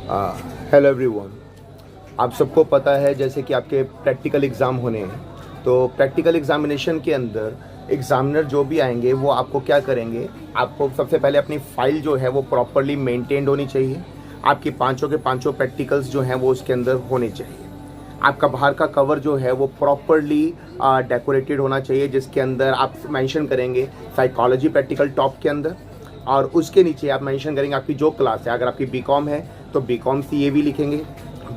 Hello everyone. आप सबको पता है जैसे कि आपके प्रैक्टिकल एग्ज़ाम होने हैं, तो प्रैक्टिकल एग्जामिनेशन के अंदर एग्ज़ामिनर जो भी आएंगे वो आपको क्या करेंगे, आपको सबसे पहले अपनी फ़ाइल जो है वो प्रॉपरली मेंटेन्ड होनी चाहिए। आपकी पांचों के पांचों प्रैक्टिकल्स जो हैं वो उसके अंदर होने चाहिए। आपका बाहर का कवर जो है वो प्रॉपरली डेकोरेटेड होना चाहिए, जिसके अंदर आप मेंशन करेंगे साइकोलॉजी प्रैक्टिकल टॉप के अंदर, और उसके नीचे आप मेंशन करेंगे आपकी जो क्लास है। अगर आपकी बीकॉम है तो बीकॉम सीएवी लिखेंगे,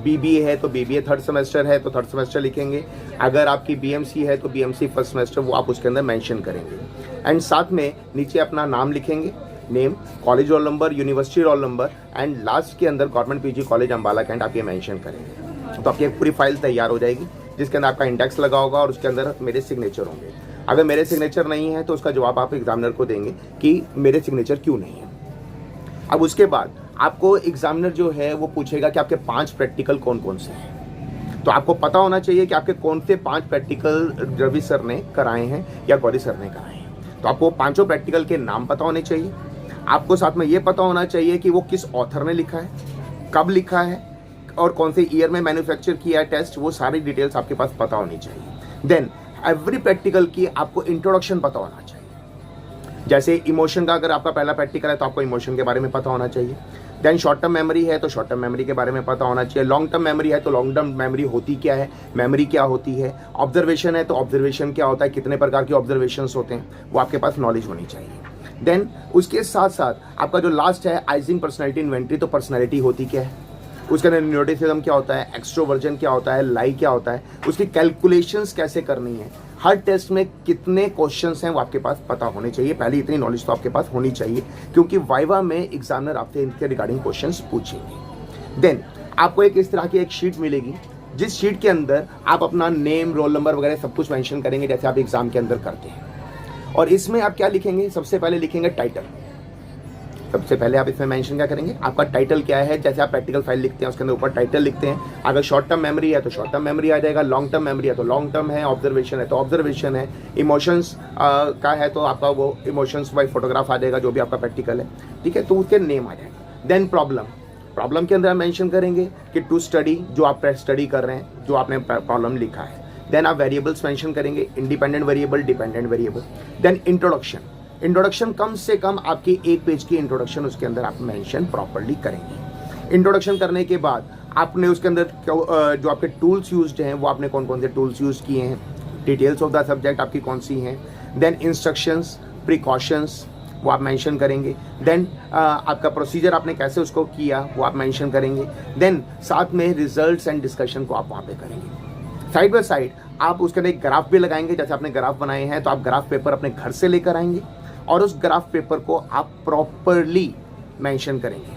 बीबीए है तो बीबीए थर्ड सेमेस्टर है तो थर्ड सेमेस्टर लिखेंगे, अगर आपकी बीएमसी है तो बीएमसी फर्स्ट सेमेस्टर वो आप उसके अंदर मेंशन करेंगे। एंड साथ में नीचे अपना नाम लिखेंगे, name, college roll number, university roll number, and last के अंदर government PG college Ambala cantt आप ये मेंशन करेंगे। तो आपकी एक पूरी फाइल तैयार हो जाएगी जिसके अंदर आपका इंडेक्स लगा होगा और उसके अंदर मेरे सिग्नेचर होंगे। अगर मेरे सिग्नेचर नहीं है तो उसका जवाब आप एग्जामिनर को देंगे कि मेरे सिग्नेचर क्यों नहीं है। अब उसके बाद आपको एग्जामिनर जो है वो पूछेगा कि आपके 5 प्रैक्टिकल कौन कौन से हैं। तो आपको पता होना चाहिए कि आपके कौन से 5 प्रैक्टिकल रवि सर ने कराए हैं या गौरी सर ने कराए हैं। तो आपको पांचों प्रैक्टिकल के नाम पता होने चाहिए। आपको साथ में ये पता होना चाहिए कि वो किस ऑथर ने लिखा है, कब लिखा है और कौन से ईयर में मैन्युफैक्चर किया है टेस्ट, वो सारी डिटेल्स आपके पास पता होनी चाहिए। देन एवरी प्रैक्टिकल की आपको इंट्रोडक्शन पता होना चाहिए। जैसे इमोशन का अगर आपका पहला प्रैक्टिकल है तो आपको इमोशन के बारे में पता होना चाहिए। देन शॉर्ट टर्म मेमोरी है तो शॉर्ट टर्म मेमोरी के बारे में पता होना चाहिए। लॉन्ग टर्म मेमोरी है तो लॉन्ग टर्म मेमोरी होती क्या है, मेमोरी क्या होती है। ऑब्जर्वेशन है तो ऑब्जर्वेशन क्या होता है, कितने प्रकार के ऑब्जर्वेशंस होते हैं, वो आपके पास नॉलेज होनी चाहिए। देन उसके साथ साथ आपका जो लास्ट है आइजिंग पर्सनैलिटी इन्वेंट्री, तो पर्सनैलिटी होती क्या है, उसके अंदर न्यूरोटिसिज्म क्या होता है, एक्सट्रोवर्जन क्या होता है, लाई क्या होता है, उसकी कैलकुलेशंस कैसे करनी है, हर टेस्ट में कितने क्वेश्चंस हैं वो आपके पास पता होने चाहिए। पहले इतनी नॉलेज तो आपके पास होनी चाहिए क्योंकि वाइवा में एग्जामिनर आपसे इनके रिगार्डिंग क्वेश्चंस पूछेंगे। देन आपको एक इस तरह की एक शीट मिलेगी जिस शीट के अंदर आप अपना नेम, रोल नंबर वगैरह सब कुछ मेंशन करेंगे जैसे आप एग्जाम के अंदर करते हैं। और इसमें आप क्या लिखेंगे, सबसे पहले लिखेंगे टाइटल। सबसे पहले आप इसमें मेंशन क्या करेंगे, आपका टाइटल क्या है। जैसे आप प्रैक्टिकल फाइल लिखते हैं उसके अंदर ऊपर टाइटल लिखते हैं। अगर शॉर्ट टर्म मेमोरी है तो शॉर्ट टर्म मेमोरी आ जाएगा, लॉन्ग टर्म मेमोरी है तो लॉन्ग टर्म है, ऑब्जर्वेशन है तो ऑब्जर्वेशन है, इमोशंस का है तो आपका वो इमोशंस बाई फोटोग्राफ आ जाएगा जो भी आपका प्रैक्टिकल है, ठीक है, तो उसके नेम आ जाएगा। देन प्रॉब्लम के अंदर आप मेंशन करेंगे कि टू स्टडी, जो आप स्टडी कर रहे हैं, जो आपने प्रॉब्लम लिखा है। देन आप वेरिएबल्स मेंशन करेंगे, independent variable, dependent variable. Then introduction कम से कम आपकी 1 पेज की इंट्रोडक्शन उसके अंदर आप मेंशन प्रॉपर्ली करेंगे। इंट्रोडक्शन करने के बाद आपने उसके अंदर जो आपके टूल्स यूज्ड हैं वो आपने कौन कौन से टूल्स यूज़ किए हैं, डिटेल्स ऑफ द सब्जेक्ट आपकी कौन सी हैं। देन इंस्ट्रक्शंस, प्रिकॉशंस वो आप मेंशन करेंगे। देन आपका प्रोसीजर आपने कैसे उसको किया वो आप मेंशन करेंगे। देन साथ में रिजल्ट्स एंड डिस्कशन को आप वहाँ पे करेंगे। साइड बाय साइड आप उसके अंदर एक ग्राफ भी लगाएंगे। जैसे आपने ग्राफ बनाए हैं तो आप ग्राफ पेपर अपने घर से लेकर आएंगे और उस ग्राफ पेपर को आप प्रॉपरली मेंशन करेंगे,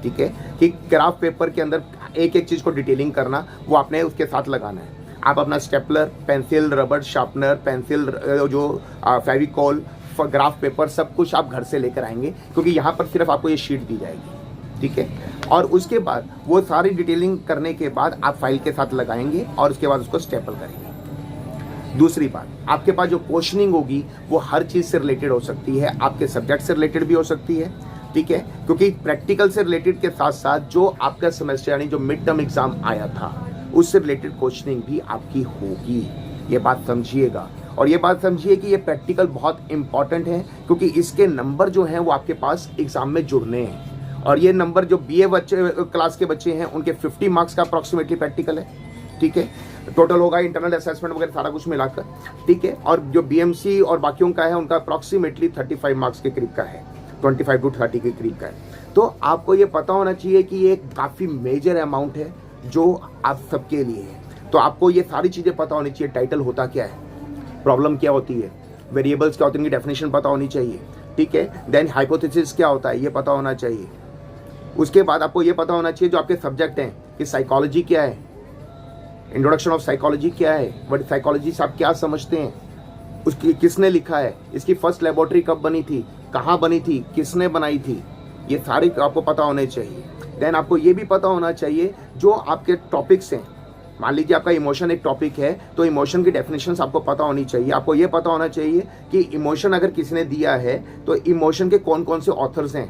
ठीक है, कि ग्राफ पेपर के अंदर एक एक चीज़ को डिटेलिंग करना वो आपने उसके साथ लगाना है। आप अपना stapler, pencil, rubber sharpener, pencil, जो फेविकॉल, ग्राफ पेपर सब कुछ आप घर से लेकर आएंगे क्योंकि यहाँ पर सिर्फ आपको ये शीट दी जाएगी, ठीक है। और उसके बाद वो सारी डिटेलिंग करने के बाद आप फाइल के साथ लगाएंगे और उसके बाद उसको स्टेपल करेंगे। दूसरी बात, आपके पास जो क्वेश्चनिंग होगी वो हर चीज़ से रिलेटेड हो सकती है, आपके सब्जेक्ट से रिलेटेड भी हो सकती है, ठीक है, क्योंकि प्रैक्टिकल से रिलेटेड के साथ साथ जो आपका सेमेस्टर यानी जो मिड टर्म एग्जाम आया था उससे रिलेटेड क्वेश्चनिंग भी आपकी होगी। ये बात समझिएगा और ये बात समझिए कि ये प्रैक्टिकल बहुत इंपॉर्टेंट है क्योंकि इसके नंबर जो हैं वो आपके पास एग्जाम में जुड़ने हैं और ये नंबर जो बीए क्लास के बच्चे हैं उनके 50 मार्क्स का अप्रॉक्सीमेटली प्रैक्टिकल है, ठीक है, टोटल होगा इंटरनल असेसमेंट वगैरह सारा कुछ मिलाकर, ठीक है। और जो बीएमसी और बाकियों का है उनका अप्रॉक्सीमेटली 35 मार्क्स के करीब का है, 25 to 30 के करीब का है। तो आपको ये पता होना चाहिए कि ये काफ़ी मेजर अमाउंट है जो आप सबके लिए है। तो आपको ये सारी चीज़ें पता होनी चाहिए। टाइटल होता क्या है, प्रॉब्लम क्या होती है, वेरिएबल्स क्या होती है, उनकी डेफिनेशन पता होनी चाहिए, ठीक है। देन हाइपोथेसिस क्या होता है ये पता होना चाहिए। उसके बाद आपको ये पता होना चाहिए जो आपके सब्जेक्ट हैं कि साइकोलॉजी क्या है, इंट्रोडक्शन ऑफ साइकोलॉजी क्या है, बट साइकोलॉजी से आप क्या समझते हैं, उसकी किसने लिखा है, इसकी फर्स्ट लेबोरेटरी कब बनी थी, कहाँ बनी थी, किसने बनाई थी, ये सारे आपको पता होने चाहिए। देन आपको ये भी पता होना चाहिए जो आपके टॉपिक्स हैं। मान लीजिए आपका इमोशन एक टॉपिक है तो इमोशन की डेफिनेशंस आपको पता होनी चाहिए। आपको ये पता होना चाहिए कि इमोशन अगर किसी ने दिया है तो इमोशन के कौन कौन से ऑथर्स हैं,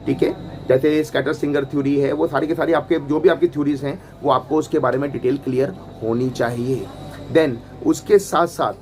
ठीक है। जैसे स्कैटर सिंगर थ्योरी है, वो सारी की सारी आपके जो भी आपकी थ्योरीज हैं वो आपको उसके बारे में डिटेल क्लियर होनी चाहिए। देन उसके साथ साथ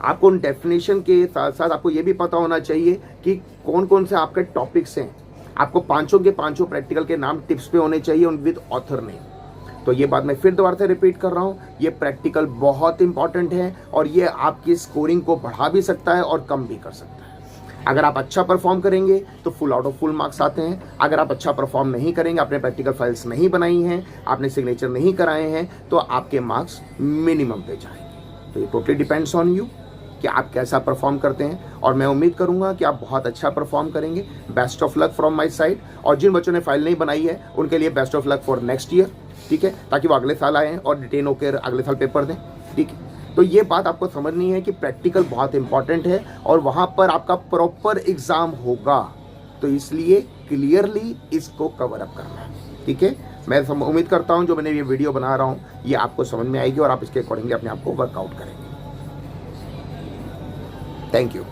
आपको उन डेफिनेशन के साथ साथ आपको ये भी पता होना चाहिए कि कौन कौन से आपके टॉपिक्स हैं। आपको पांचों के पांचों प्रैक्टिकल के नाम टिप्स पे होने चाहिए उन विद ऑथर नेम। तो ये बात मैं फिर दोबारा से रिपीट कर रहा हूँ, ये प्रैक्टिकल बहुत इंपॉर्टेंट है और ये आपकी स्कोरिंग को बढ़ा भी सकता है और कम भी कर सकता है। अगर आप अच्छा परफॉर्म करेंगे तो full out of full marks आते हैं। अगर आप अच्छा परफॉर्म नहीं करेंगे, आपने प्रैक्टिकल फाइल्स नहीं बनाई हैं, आपने सिग्नेचर नहीं कराए हैं, तो आपके मार्क्स मिनिमम पे जाएंगे। तो ये टोटली डिपेंड्स ऑन यू कि आप कैसा परफॉर्म करते हैं और मैं उम्मीद करूंगा कि आप बहुत अच्छा परफॉर्म करेंगे। Best of luck from my side. और जिन बच्चों ने फाइल नहीं बनाई है उनके लिए best of luck for next year, ठीक है, ताकि वो अगले साल आएँ और डिटेन होकर अगले साल पेपर दें, ठीक है। तो ये बात आपको समझनी है कि प्रैक्टिकल बहुत इंपॉर्टेंट है और वहाँ पर आपका प्रॉपर एग्ज़ाम होगा, तो इसलिए क्लियरली इसको कवर अप करना है, ठीक है। मैं उम्मीद करता हूँ जो मैंने ये वीडियो बना रहा हूँ ये आपको समझ में आएगी और आप इसके अकॉर्डिंगली अपने आप को वर्कआउट करेंगे। Thank you.